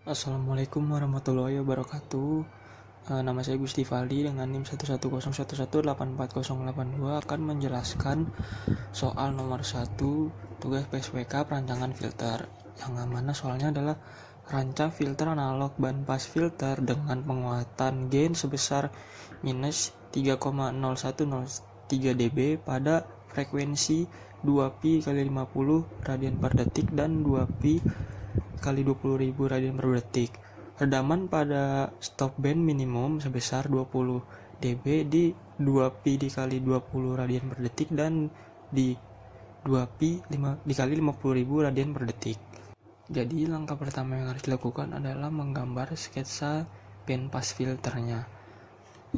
Assalamualaikum warahmatullahi wabarakatuh. Nama saya Gusti Fali dengan NIM 11011844082 akan menjelaskan soal nomor 1 tugas PSWK perancangan filter. Yang mana soalnya adalah rancang filter analog bandpass filter dengan penguatan gain sebesar minus 3,0103 dB pada frekuensi 2pi kali 50 radian per detik dan 2pi kali 20.000 radian per detik. Redaman pada stop band minimum sebesar 20 dB di 2pi dikali 20 radian per detik dan di 2pi dikali 50.000 radian per detik. Jadi langkah pertama yang harus dilakukan adalah menggambar sketsa bandpass filternya,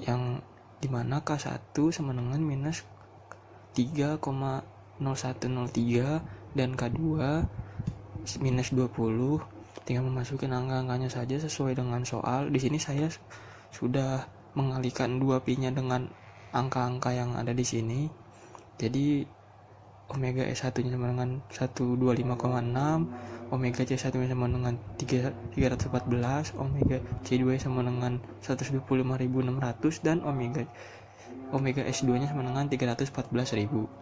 yang dimana K1 sama dengan minus 3,0103 dan K2 minus 20. Tinggal memasukkan angka-angkanya saja sesuai dengan soal. Di sini saya sudah mengalihkan 2pi-nya dengan angka-angka yang ada di sini. Jadi omega S1-nya sama dengan 125,6, omega C1-nya sama dengan 314, omega C2 sama dengan 125.600 dan omega S2-nya sama dengan 314.000.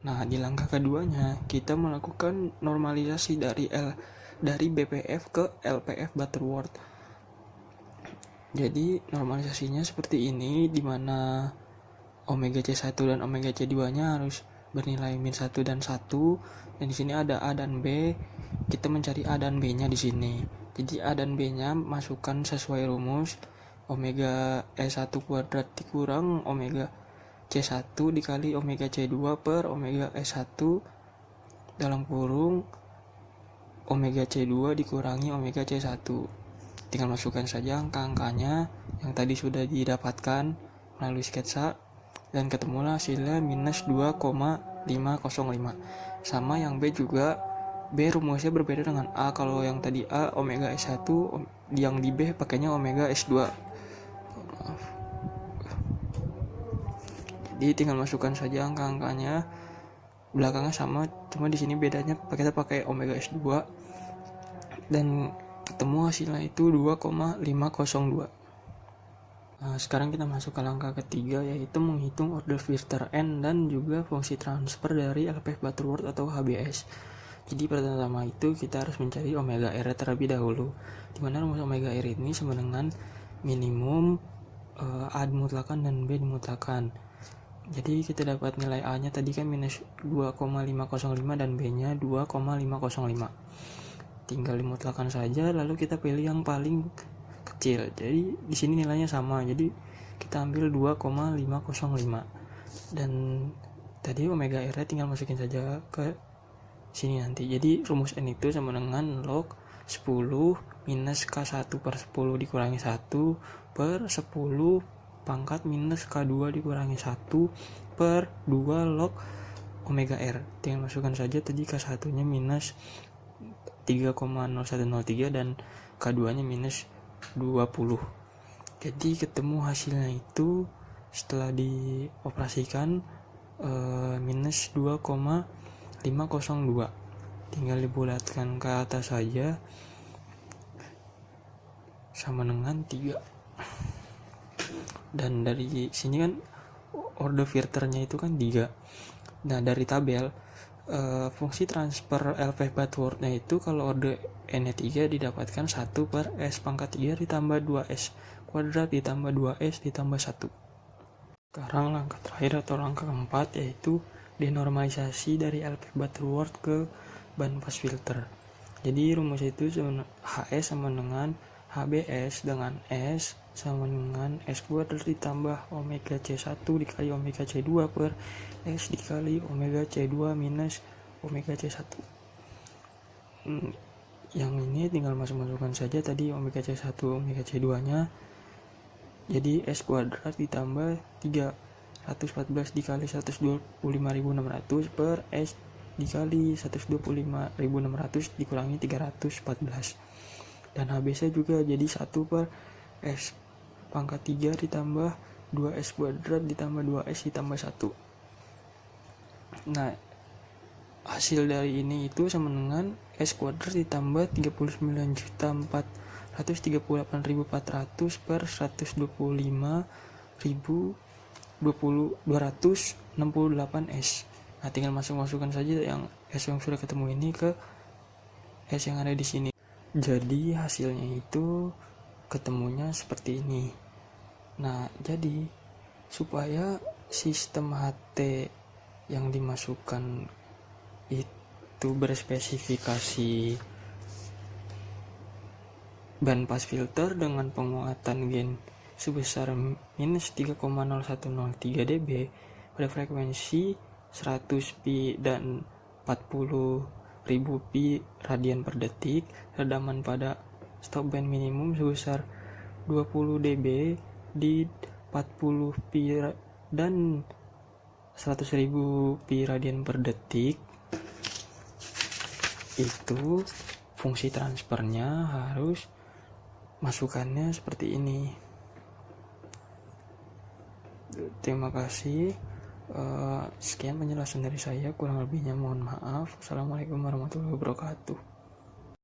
Nah, di langkah keduanya kita melakukan normalisasi dari BPF ke LPF Butterworth. Jadi normalisasinya seperti ini, di mana omega C1 dan omega C2-nya harus bernilai min 1 dan 1. Dan di sini ada A dan B. Kita mencari A dan B-nya di sini. Jadi A dan B-nya masukkan sesuai rumus omega E1 kuadrat dikurang omega C1 dikali omega C2 per omega S1 dalam kurung omega C2 dikurangi omega C1. Tinggal masukkan saja angka-angkanya yang tadi sudah didapatkan melalui sketsa dan ketemulah hasilnya minus 2,505. Sama yang B juga, B rumusnya berbeda dengan A. Kalau yang tadi A omega S1, yang di B pakainya omega S2. Jadi tinggal masukkan saja angka-angkanya, belakangnya sama, cuma di sini bedanya kita pakai omega S2 dan ketemu hasilnya itu 2,502. Nah, sekarang kita masuk ke langkah ketiga, yaitu menghitung order filter N dan juga fungsi transfer dari LPF Butterworth atau HBS. Jadi pertama itu kita harus mencari omega R terlebih dahulu, dimana rumus omega R ini sama dengan minimum A dimutlakan dan B dimutlakan. Jadi kita dapat nilai A nya tadi kan minus 2,505 dan B nya 2,505. Tinggal dimutlakan saja, lalu kita pilih yang paling kecil. Jadi di sini nilainya sama, jadi kita ambil 2,505. Dan tadi omega R nya tinggal masukin saja ke sini nanti. Jadi rumus N itu sama dengan log 10 minus K1 per 10 dikurangi 1 per 10 pangkat minus K2 dikurangi 1 per 2 log omega R. Tinggal masukkan saja tadi K1 nya minus 3,0103 dan K2 nya minus 20. Jadi ketemu hasilnya itu setelah dioperasikan minus 2,502. Tinggal dibulatkan ke atas saja sama dengan 3. Dan dari sini kan order filternya itu kan 3. Nah, dari tabel fungsi transfer LPF Butterworth-nya itu kalau order N-nya 3 didapatkan 1 per S pangkat 3 ditambah 2S kuadrat ditambah 2S ditambah 1. Sekarang langkah terakhir atau langkah keempat, yaitu denormalisasi dari LPF Butterworth ke bandpass filter. Jadi rumus itu HS sama dengan HBS dengan S sama dengan S kuadrat ditambah omega C1 dikali omega C2 per S dikali omega C2 minus omega C1. Yang ini tinggal masukkan saja tadi omega C1 omega C2 nya. Jadi S kuadrat ditambah 314 dikali 125.600 per S dikali 125.600 dikurangi 314. Dan HBS juga jadi 1 per S pangkat 3 ditambah 2S kuadrat ditambah 2S ditambah 1. Nah, hasil dari ini itu sama dengan S kuadrat ditambah 39.438.400 per 125.268 S. Nah, tinggal masukkan saja yang S yang sudah ketemu ini ke S yang ada di sini. Jadi hasilnya itu ketemunya seperti ini. Nah, jadi supaya sistem HT yang dimasukkan itu berspesifikasi bandpass filter dengan penguatan gain sebesar minus 3,0103 dB pada frekuensi 100 pi dan 40.000 pi radian per detik, redaman pada stop band minimum sebesar 20 dB di 40 pi dan 100.000 pi radian per detik. Itu fungsi transfernya harus masukannya seperti ini. Terima kasih. Sekian penjelasan dari saya, kurang lebihnya mohon maaf. Assalamualaikum warahmatullahi wabarakatuh.